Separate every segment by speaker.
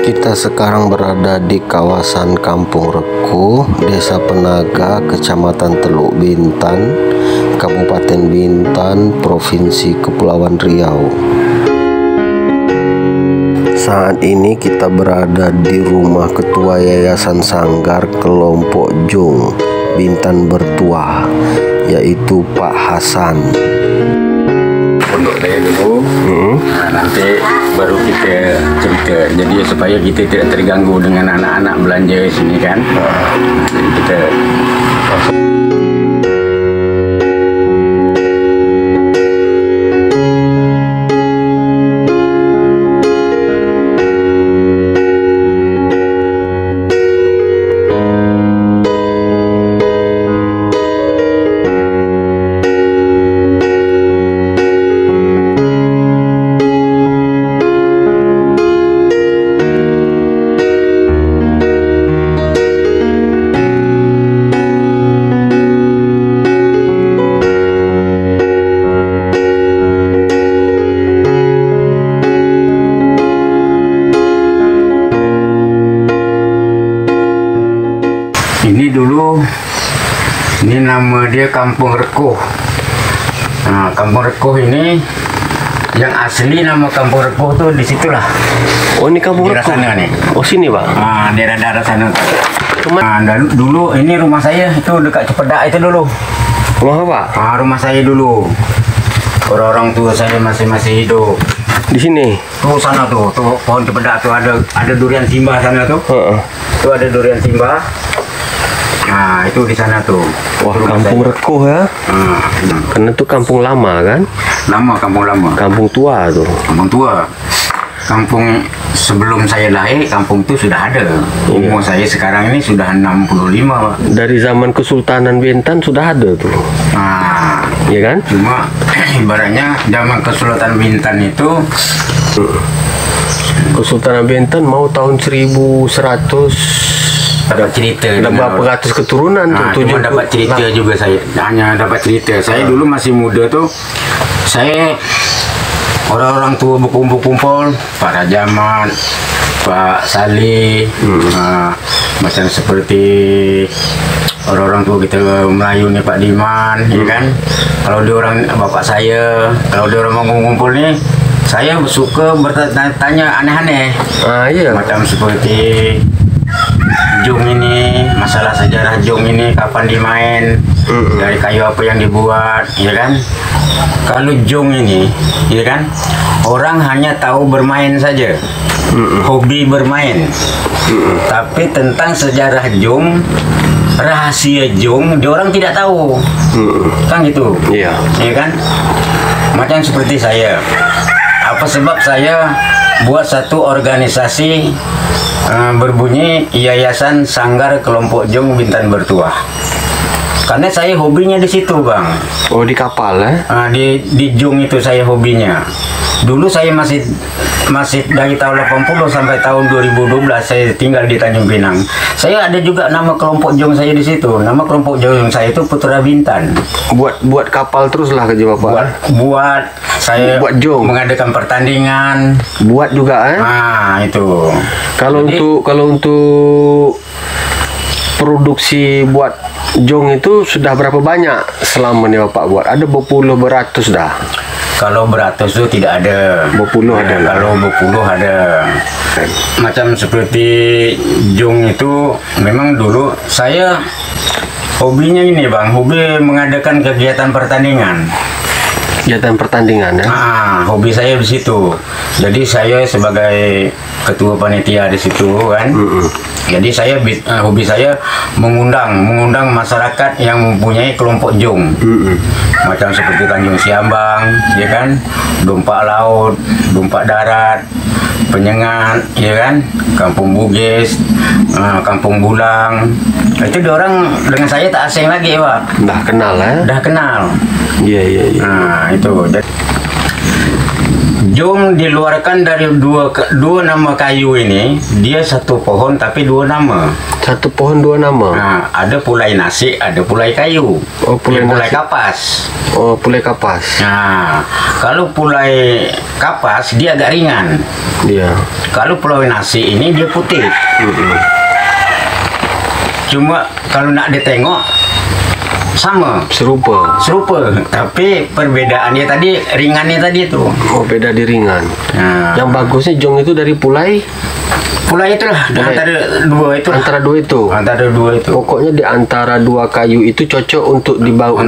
Speaker 1: Kita sekarang berada di kawasan Kampung Rekuh, Desa Penaga, Kecamatan Teluk Bintan, Kabupaten Bintan, Provinsi Kepulauan Riau. Saat ini kita berada di rumah Ketua Yayasan Sanggar Kelompok Jong Bintan Bertuah, yaitu Pak Hasan.
Speaker 2: Untuk saya dulu, nanti baru kita cerita. Jadi supaya kita tidak terganggu dengan anak-anak belanja di sini kan. Jadi kita ini dulu, ini nama dia Kampung Rekuh. Nah, Kampung Rekuh ini yang asli nama Kampung Rekuh tuh di situlah.
Speaker 1: Oh, ini Kampung
Speaker 2: Daerah
Speaker 1: Rekuh.
Speaker 2: sana nih.
Speaker 1: Oh, sini, Pak.
Speaker 2: Nah, daerah-daerah sana. Nah, dulu ini rumah saya itu dekat Cepedak itu dulu.
Speaker 1: Rumah Pak?
Speaker 2: Nah, rumah saya dulu. Orang-orang tua saya masih hidup.
Speaker 1: Di sini.
Speaker 2: Tuh sana tuh pohon Cepedak tuh ada durian Simba sana tuh. Tuh ada durian Simba. Nah, itu di sana tuh.
Speaker 1: Wah, Kampung Rekuh ya. Karena itu kampung lama kan?
Speaker 2: Kampung lama.
Speaker 1: Kampung tua tuh.
Speaker 2: Kampung tua. Kampung sebelum saya lahir, kampung itu sudah ada. Umur saya sekarang ini sudah 65.
Speaker 1: Dari zaman Kesultanan Bintan sudah ada tuh.
Speaker 2: Nah,
Speaker 1: Iya kan?
Speaker 2: cuma ibaratnya zaman Kesultanan Bintan itu
Speaker 1: Kesultanan Bintan mau tahun 1100
Speaker 2: dapat cerita.
Speaker 1: ada berapa ratus keturunan
Speaker 2: Nah,
Speaker 1: tuh?
Speaker 2: cuma dapat cerita juga saya. Hanya dapat cerita. Saya dulu masih muda tuh. Saya orang-orang tua berkumpul-kumpul, Pak Rajaman, Pak Salih, macam seperti orang-orang tua kita Melayu nih, Pak Diman, ya kan? Kalau dia orang bapak saya, kalau dia orang mau ngumpul nih, saya suka bertanya aneh-aneh.
Speaker 1: Iya.
Speaker 2: Macam seperti jong ini, masalah sejarah jong ini kapan dimain, dari kayu apa yang dibuat, ya kan? Kalau jong ini, ya kan, orang hanya tahu bermain saja, hobi bermain. Tapi tentang sejarah jong, rahasia jong, orang tidak tahu, kan gitu,
Speaker 1: Iya.
Speaker 2: ya kan? Macam seperti saya, apa sebab saya buat satu organisasi berbunyi Yayasan Sanggar Kelompok Jong Bintan Bertuah. Karena saya hobinya di situ, Bang.
Speaker 1: Oh, di kapal ya?
Speaker 2: Di Jong itu saya hobinya. Dulu saya masih dari tahun 80 sampai tahun 2012 saya tinggal di Tanjung Pinang. Saya ada juga nama kelompok Jong saya di situ. Nama kelompok Jong saya itu Putra Bintan.
Speaker 1: Buat kapal terus lah kerja Bapak.
Speaker 2: Buat saya
Speaker 1: Buat Jong.
Speaker 2: mengadakan pertandingan.
Speaker 1: Buat juga
Speaker 2: Itu.
Speaker 1: Kalau untuk produksi buat jong itu sudah berapa banyak selama ini Bapak buat? Ada beratus dah.
Speaker 2: Kalau beratus itu tidak ada.
Speaker 1: Berpuluh ada lah.
Speaker 2: Kalau berpuluh ada. Macam seperti jong itu memang dulu saya hobinya ini, Bang, hobi mengadakan kegiatan pertandingan.
Speaker 1: Kegiatan pertandingan ya?
Speaker 2: Hobi saya di situ. Jadi saya sebagai ketua panitia di situ kan. Jadi saya hobi saya mengundang masyarakat yang mempunyai kelompok jong. Macam seperti Tanjung Siambang, ya kan? Dompak laut, dompak darat, Penyengat, ya kan? Kampung Bugis, Kampung Bulang. Itu orang dengan saya tak asing lagi, Pak.
Speaker 1: Dah kenal ya?
Speaker 2: Dah kenal.
Speaker 1: Iya.
Speaker 2: Nah, itu. Jung diluarkan dari dua nama kayu ini. Dia satu pohon tapi dua nama.
Speaker 1: Satu pohon dua nama.
Speaker 2: Nah, ada pulai nasi, ada pulai kayu.
Speaker 1: Oh, pulai
Speaker 2: kapas.
Speaker 1: Oh, pulai kapas.
Speaker 2: Nah, kalau pulai kapas dia agak ringan.
Speaker 1: Iya.
Speaker 2: Kalau pulai nasi ini dia putih. Cuma kalau nak ditengok sama,
Speaker 1: serupa,
Speaker 2: tapi perbedaannya tadi ringannya tadi itu.
Speaker 1: Oh, beda di ringan.
Speaker 2: Nah,
Speaker 1: yang bagusnya jong itu dari pulai
Speaker 2: itulah antara dua itu.
Speaker 1: Pokoknya di antara dua kayu itu cocok untuk dibuat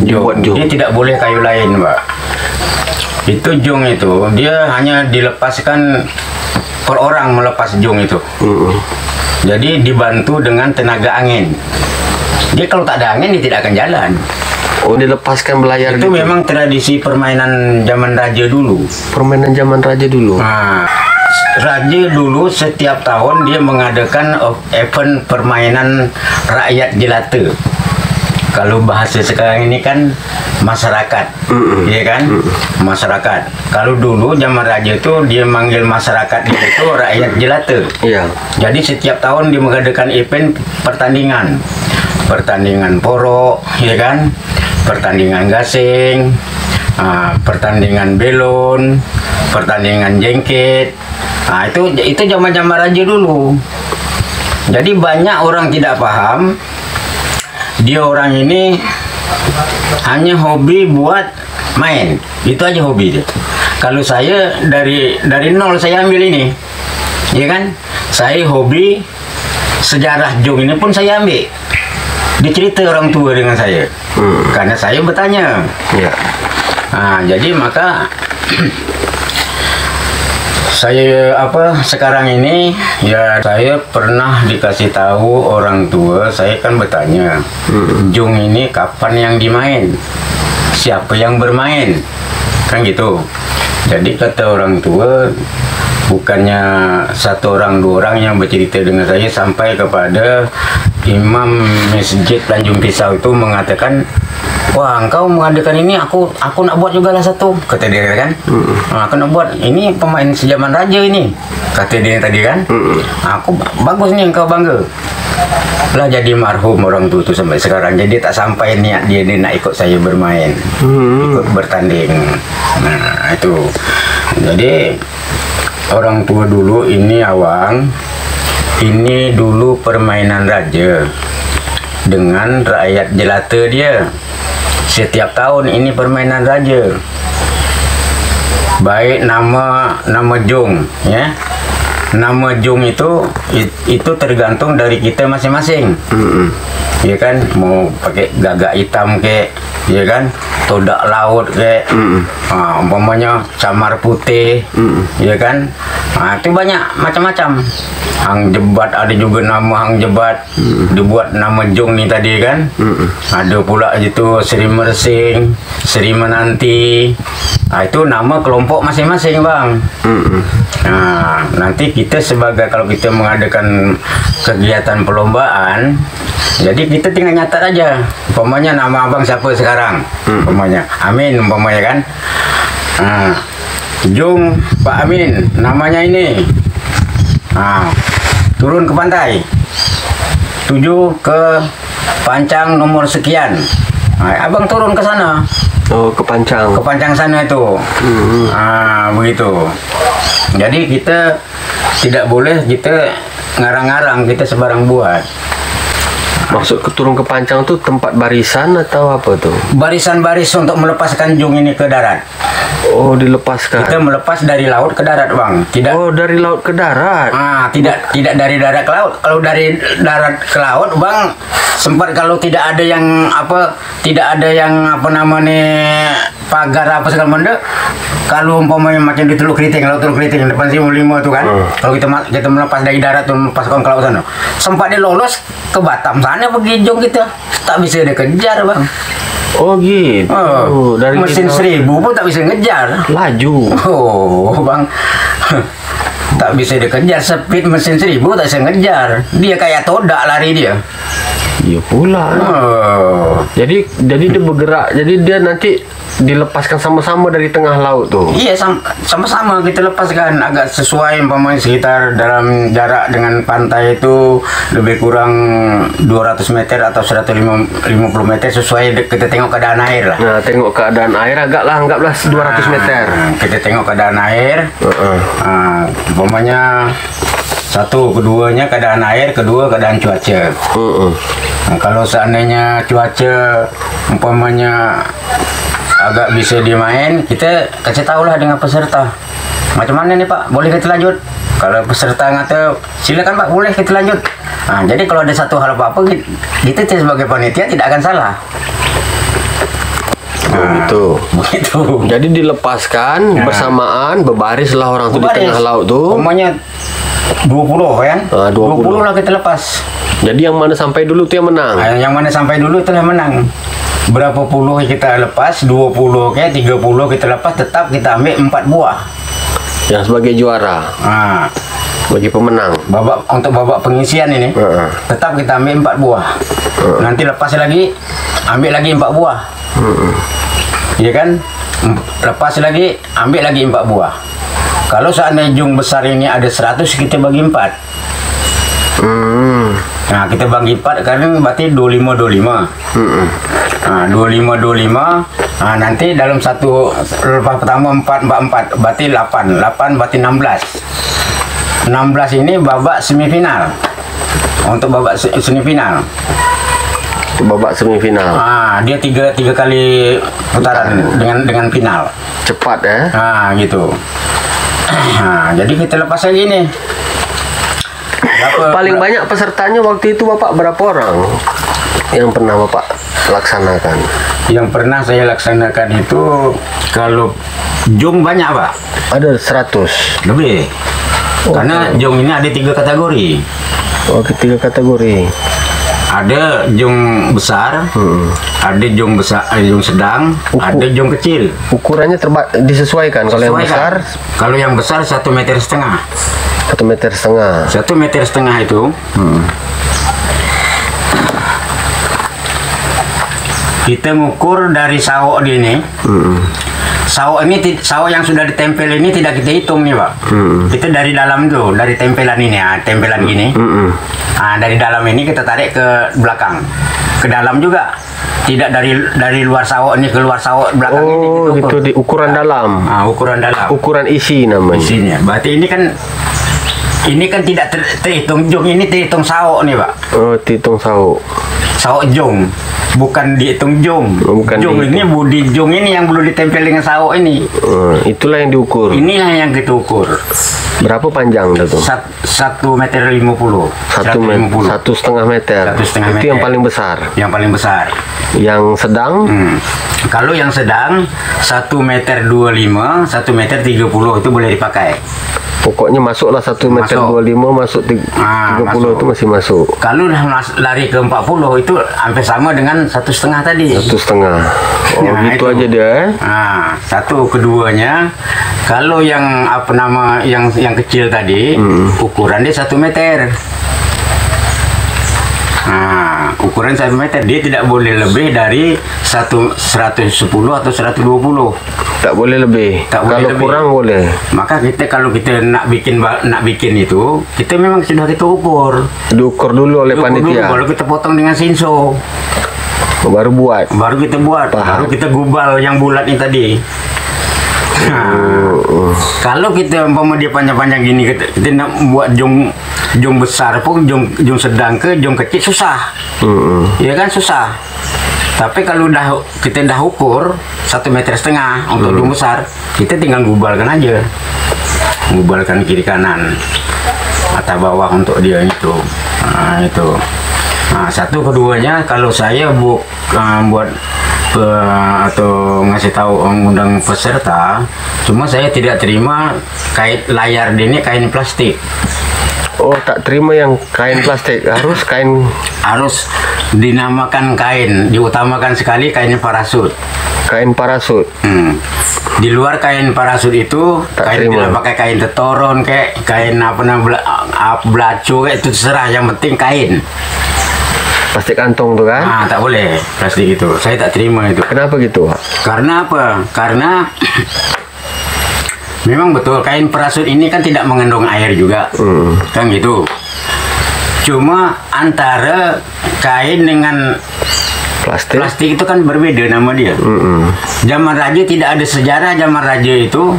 Speaker 1: jong.
Speaker 2: Dia tidak boleh kayu lain, Mbak. Itu jong itu dia hanya dilepaskan per orang melepas jong itu. Jadi dibantu dengan tenaga angin. Dia kalau tak ada angin dia tidak akan jalan.
Speaker 1: Oh, dilepaskan belayar
Speaker 2: itu
Speaker 1: gitu.
Speaker 2: Memang tradisi permainan zaman raja dulu. Nah, raja dulu setiap tahun dia mengadakan event permainan rakyat jelata. Kalau bahasa sekarang ini kan masyarakat, ya kan? Masyarakat. Kalau dulu zaman raja itu dia manggil masyarakat itu rakyat jelata.
Speaker 1: Iya.
Speaker 2: Jadi setiap tahun dia mengadakan event pertandingan porok, ya kan? Pertandingan gasing, pertandingan belon, pertandingan jengket. Nah, itu zaman-zaman raja dulu. Jadi banyak orang tidak paham. Dia orang ini hanya hobi buat main, itu aja hobi dia. Kalau saya dari nol saya ambil ini, ya kan? Saya hobi sejarah jong ini pun saya ambil. Dicerita orang tua dengan saya, karena saya bertanya.
Speaker 1: Ya.
Speaker 2: Nah, jadi maka saya sekarang ini ya saya pernah dikasih tahu orang tua, saya kan bertanya, jong ini kapan yang dimain, siapa yang bermain, kan gitu. Jadi kata orang tua, bukannya satu orang dua orang yang bercerita dengan saya, sampai kepada imam masjid Tanjung Pisau itu mengatakan, wah, engkau mengadakan ini, aku nak buat juga lah satu, kata dia kan. Aku nak buat ini pemain sejaman raja ini, kata dia tadi kan. Aku bagus nih, engkau bangga lah. Jadi marhum orang tua itu sampai sekarang. Jadi tak sampai niat dia nak ikut saya bermain, ikut bertanding. Nah itu. Jadi orang tua dulu ini awang, ini dulu permainan raja dengan rakyat jelata dia. Setiap tahun ini permainan raja. Baik nama jong, ya. Nama jong itu tergantung dari kita masing-masing. Ya kan, mau pakai gagak hitam ke, ya kan, todak laut ke, umpamanya camar putih, ya kan. Nah, itu banyak macam-macam. Hang jebat, ada juga nama hang jebat, dibuat nama jong ni tadi kan. Ada pula itu Seri Mersing, Seri Menanti. Nah, itu nama kelompok masing-masing, Bang. Nah, nanti kita kalau kita mengadakan kegiatan perlombaan, jadi kita tinggal nyatat aja. Umpamanya nama abang siapa sekarang? Umpamanya Amin, umpamanya kan. Nah, jong Pak Amin, namanya ini. Nah, turun ke pantai, tuju ke Pancang nomor sekian. Nah, abang turun ke sana.
Speaker 1: Oh, ke Pancang.
Speaker 2: Ke Pancang sana itu. Begitu. Jadi kita tidak boleh kita ngarang-ngarang, kita sebarang buat.
Speaker 1: Maksud turun ke Pancang tuh tempat barisan atau apa tuh?
Speaker 2: Barisan-baris untuk melepaskan jong ini ke darat.
Speaker 1: Oh, dilepaskan.
Speaker 2: Kita melepas dari laut ke darat, Bang. Tidak.
Speaker 1: Oh, dari laut ke darat.
Speaker 2: Tidak dari darat ke laut. Kalau dari darat ke laut, Bang, sempat kalau tidak ada yang pagar apa segala macam. Kalau umpamanya macam di Teluk Keriting, laut Teluk Keriting depan Simu 5 itu kan. Kalau kita melepas dari darat tuh, melepaskan ke laut sana. Sempat dia lolos ke Batam sana pergi jong kita. Tak bisa dia kejar, Bang.
Speaker 1: Oh gitu.
Speaker 2: Dari mesin 1000 pun tak bisa ngejar.
Speaker 1: Laju.
Speaker 2: Oh, Bang. Tak bisa dikejar, speed mesin 1000 tak bisa ngejar. Dia kayak todak lari dia.
Speaker 1: Iya pula. Jadi dia bergerak. Jadi dia nanti dilepaskan sama-sama dari tengah laut tuh.
Speaker 2: Iya, sama-sama kita lepaskan, agak sesuai umpamanya sekitar dalam jarak dengan pantai itu lebih kurang 200 meter atau 150 meter, sesuai kita tengok keadaan air lah.
Speaker 1: Nah, tengok keadaan air anggaplah 200 meter.
Speaker 2: Kita tengok keadaan air. Umpamanya satu, keduanya keadaan air, kedua keadaan cuaca. Nah, kalau seandainya cuaca umpamanya agak bisa dimain, kita kasih tahulah dengan peserta. Macam mana nih Pak, boleh kita lanjut? Kalau peserta ngata, silakan Pak, boleh kita lanjut. Nah, jadi kalau ada satu hal apa-apa, kita sebagai panitia tidak akan salah.
Speaker 1: Begitu. Jadi dilepaskan bersamaan, berbarislah orang tuh di tengah laut tuh.
Speaker 2: Umpamanya 20 kan? 20 lah kita lepas.
Speaker 1: Jadi yang mana sampai dulu tuh yang menang.
Speaker 2: Yang mana sampai dulu itulah menang. Berapa puluh kita lepas, 20 ke 30 kita lepas, tetap kita ambil 4 buah.
Speaker 1: Yang sebagai juara. Bagi pemenang.
Speaker 2: Untuk babak pengisian ini, tetap kita ambil 4 buah. Nanti lepas lagi, ambil lagi 4 buah. Iya kan? Lepas lagi, ambil lagi 4 buah. Kalau seandainya jung besar ini ada 100, kita bagi 4. Nah, kita bagi 4 karena berarti 25. Nah, 25. Nah, nanti dalam satu lepas pertama 4 berarti 8 berarti 16. 16 ini babak semifinal. Untuk babak semifinal.
Speaker 1: Babak semifinal.
Speaker 2: Dia tiga kali putaran dengan final.
Speaker 1: Cepat ya?
Speaker 2: Gitu. Jadi kita lepas lagi nih.
Speaker 1: Paling banyak pesertanya waktu itu Bapak berapa orang yang pernah Bapak laksanakan?
Speaker 2: Yang pernah saya laksanakan itu kalau jong banyak Pak.
Speaker 1: Ada 100
Speaker 2: lebih. Karena jong ini ada 3 kategori.
Speaker 1: 3 kategori.
Speaker 2: Ada jong besar, ada jong besar, jong sedang, ada jong kecil.
Speaker 1: Ukurannya disesuaikan. Kalau yang besar,
Speaker 2: kalau yang besar 1,5 meter.
Speaker 1: 1,5 meter.
Speaker 2: 1,5 meter itu. Kita ngukur dari sawok ini. Sawok yang sudah ditempel ini tidak kita hitung nih Pak. Kita dari dalam tuh, dari tempelan ini tempelan gini. Dari dalam ini kita tarik ke belakang, ke dalam juga. Tidak dari luar sawok ini ke luar sawok belakang ini.
Speaker 1: Gitu di ukuran dalam.
Speaker 2: Ukuran dalam.
Speaker 1: Ukuran isi namanya.
Speaker 2: Isinya. Berarti ini kan tidak terhitung jong, ini terhitung sawok nih Pak.
Speaker 1: Terhitung sawok.
Speaker 2: Sawok jong, bukan dihitung jong. Jong ini budi jong ini yang belum ditempel dengan sawok ini.
Speaker 1: Itulah yang diukur.
Speaker 2: Inilah yang kita ukur.
Speaker 1: Berapa panjang itu?
Speaker 2: 1,50 meter.
Speaker 1: 1,5 meter. Itu yang paling besar.
Speaker 2: Yang paling besar.
Speaker 1: Yang sedang?
Speaker 2: Kalau yang sedang 1,25 meter, 1,30 meter itu boleh dipakai.
Speaker 1: Pokoknya masuklah 1,25 meter, masuk 30 itu masih masuk.
Speaker 2: Kalau lari ke 40 itu hampir sama dengan 1,5 tadi.
Speaker 1: 1,5. Gitu aja dia.
Speaker 2: Satu, keduanya kalau yang yang kecil tadi ukuran dia 1 meter. Ukuran 1 meter, dia tidak boleh lebih dari 110 atau 120.
Speaker 1: Tak boleh lebih. Kalau kurang boleh.
Speaker 2: Maka kalau kita nak bikin itu, kita memang sudah kita ukur.
Speaker 1: Diukur dulu oleh panitia.
Speaker 2: Kalau kita potong dengan sinso,
Speaker 1: baru buat.
Speaker 2: Baru kita buat. Baru kita gubal yang bulat ini tadi. Kalau kita dia panjang-panjang gini, kita nak buat jong besar pun, jong sedang ke jong kecil susah. Ya kan susah. Tapi kalau kita dah ukur 1,5 meter untuk jong besar, kita tinggal gubalkan aja. Gubalkan kiri kanan atau bawah untuk dia itu. Itu. Satu, keduanya kalau saya buat atau ngasih tahu mengundang peserta, cuma saya tidak terima layar ini kain plastik.
Speaker 1: Tak terima yang kain plastik, harus
Speaker 2: dinamakan kain, diutamakan sekali kain parasut.
Speaker 1: Kain parasut.
Speaker 2: Di luar kain parasut itu,
Speaker 1: Tak
Speaker 2: kain
Speaker 1: terima.
Speaker 2: tidak pakai kain tetoron kayak kain apa namanya belacu kayak itu terserah, yang penting kain.
Speaker 1: Plastik kantong tuh kan?
Speaker 2: Tak boleh plastik itu. Saya tak terima itu.
Speaker 1: Kenapa gitu, Pak?
Speaker 2: Karena apa? Karena memang betul kain parasut ini kan tidak mengandung air juga, kan gitu. Cuma antara kain dengan plastik itu kan berbeda nama dia. Zaman raja tidak ada sejarah zaman raja itu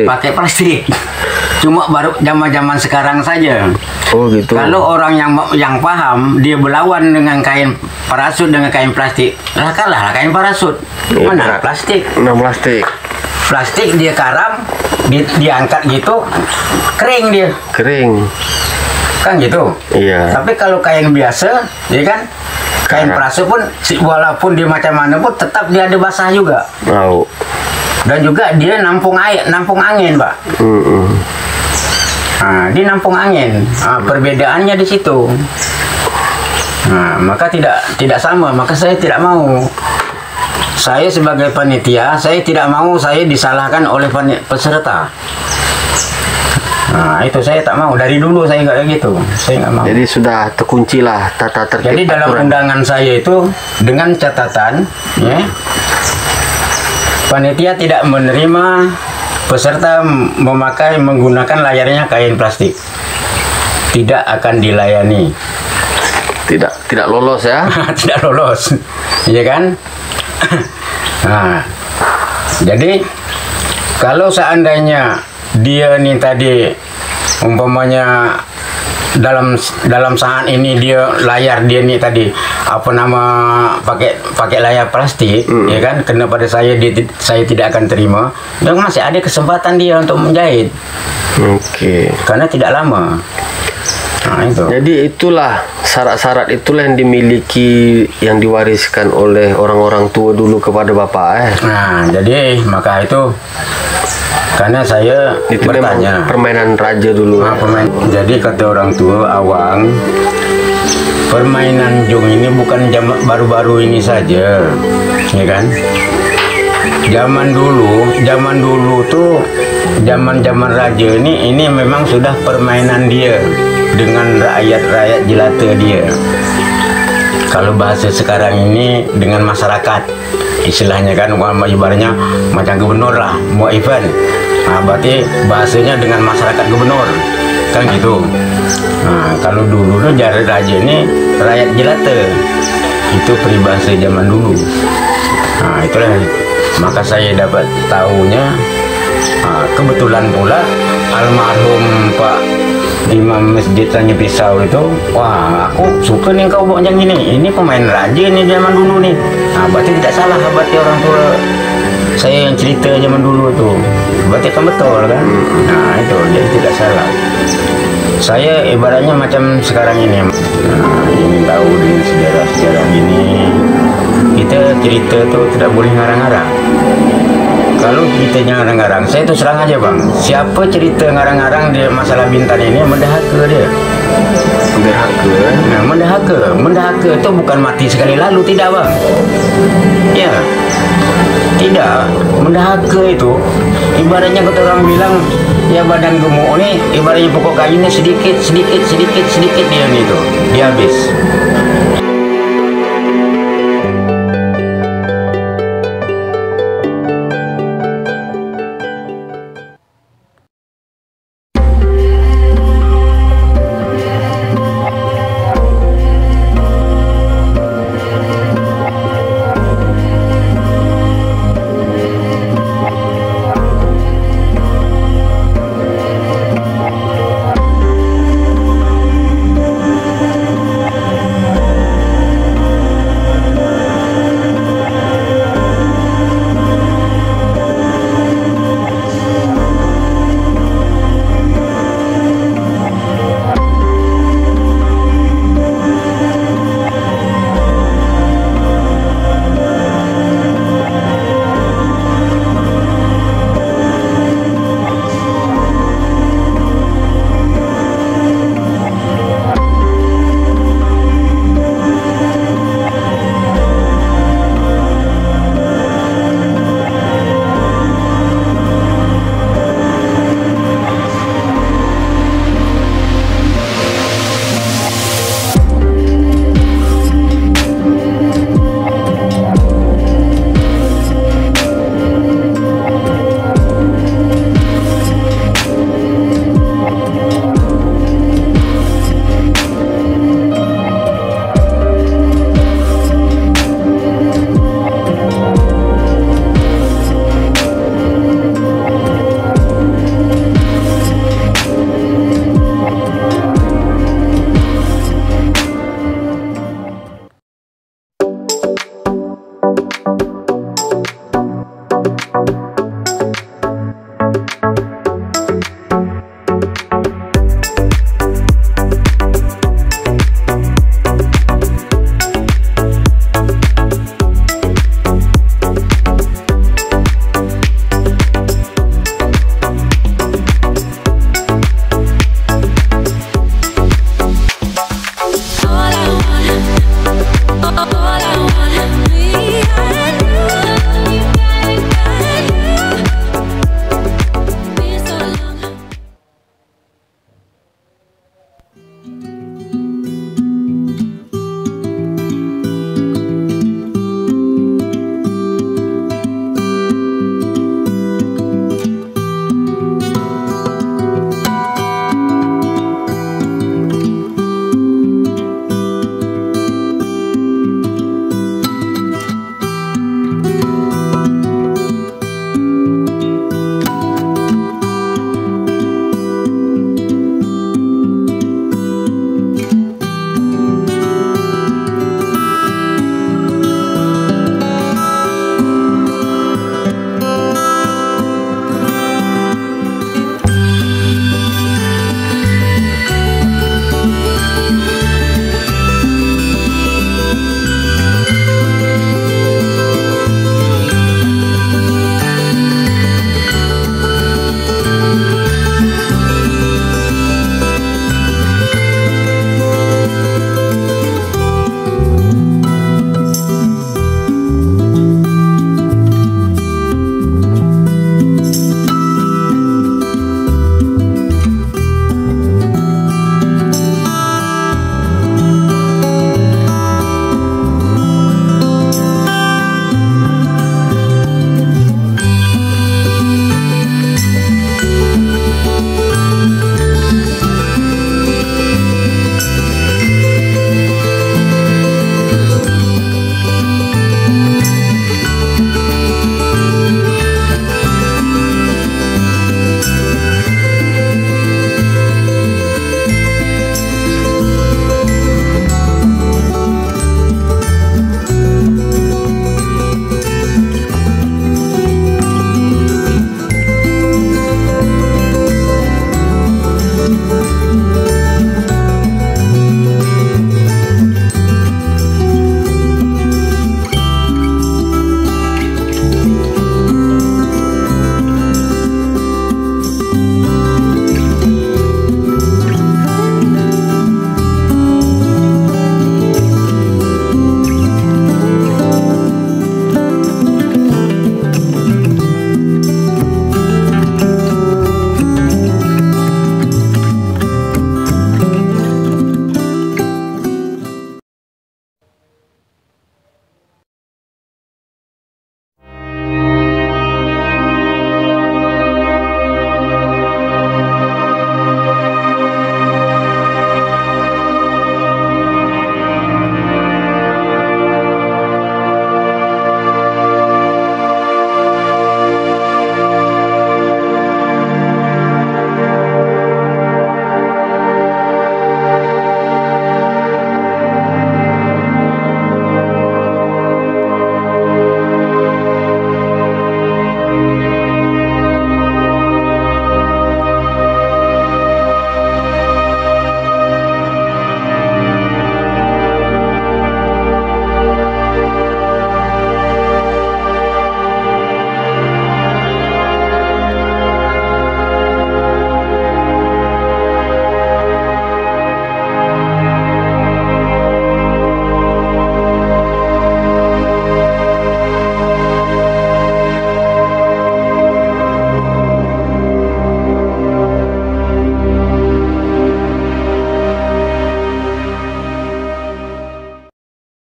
Speaker 2: pakai plastik. Cuma baru zaman-zaman sekarang saja.
Speaker 1: Oh gitu.
Speaker 2: Kalau orang yang paham, dia berlawan dengan kain parasut dengan kain plastik, lah kalah lah kain parasut. Mana plastik?
Speaker 1: Plastik.
Speaker 2: Plastik dia karam, diangkat gitu, kering dia.
Speaker 1: Kering.
Speaker 2: Kan gitu.
Speaker 1: Iya.
Speaker 2: Tapi kalau kain biasa, ya kan, kain parasut pun walaupun dia macam mana pun tetap dia ada basah juga.
Speaker 1: Tahu.
Speaker 2: Dan juga dia nampung air, nampung angin, Pak. Nah, dia nampung angin. Perbedaannya di situ. Nah, maka tidak sama. Maka saya tidak mau. Saya sebagai panitia, saya tidak mau saya disalahkan oleh peserta. Nah, itu saya tak mau. Dari dulu saya nggak kayak gitu. Saya nggak mau.
Speaker 1: Jadi sudah terkunci lah tata tertib.
Speaker 2: Jadi dalam undangan saya itu dengan catatan, ya, panitia tidak menerima peserta menggunakan layarnya kain plastik. Tidak akan dilayani.
Speaker 1: Tidak lolos ya?
Speaker 2: Tidak lolos, iya kan? Nah, jadi kalau seandainya dia nih tadi umpamanya dalam saat ini dia layar dia nih tadi apa nama pakai layar plastik, ya kan, kena pada saya saya tidak akan terima, dan masih ada kesempatan dia untuk menjahit. Karena tidak lama. Nah, itu.
Speaker 1: Jadi itulah syarat-syarat itulah yang dimiliki, yang diwariskan oleh orang-orang tua dulu kepada bapak.
Speaker 2: Nah, jadi maka itu karena saya
Speaker 1: Itu
Speaker 2: bertanya.
Speaker 1: memang permainan raja dulu.
Speaker 2: Jadi kata orang tua awang, permainan jong ini bukan baru-baru ini saja, ya kan? Zaman dulu tuh, zaman raja ini memang sudah permainan dia dengan rakyat jelata dia. Kalau bahasa sekarang ini dengan masyarakat, istilahnya kan, ibaratnya macam gubernur lah, mau event. Nah, berarti bahasanya dengan masyarakat gubernur, kan gitu. Nah, kalau dulu tuh raja ini rakyat jelata, itu peribahasa zaman dulu. Nah, itulah maka saya dapat tahunya. Kebetulan pula almarhum Pak Imam Masjid Tanjung Pisau itu, wah aku suka nih kau bawa macam ini pemain raja nih zaman dulu nih. Nah, berarti tidak salah berarti orang tua saya yang cerita zaman dulu tuh, berarti kan betul kan. Nah itu, jadi tidak salah. Saya ibaratnya macam sekarang ini, ingin tahu dengan sejarah-sejarah ini, kita cerita tuh tidak boleh ngarang-ngarang. Kalau kita ngarang-ngarang, saya tuh serang aja bang, siapa cerita ngarang-ngarang dia masalah Bintan ini mendahaka dia. Nah, mendahaka itu bukan mati sekali lalu, tidak bang. Ya, tidak. Mendahaka itu ibaratnya kata orang bilang, ya badan gemuk nih, ibaratnya pokok kayunya sedikit dia nih tuh, dia habis.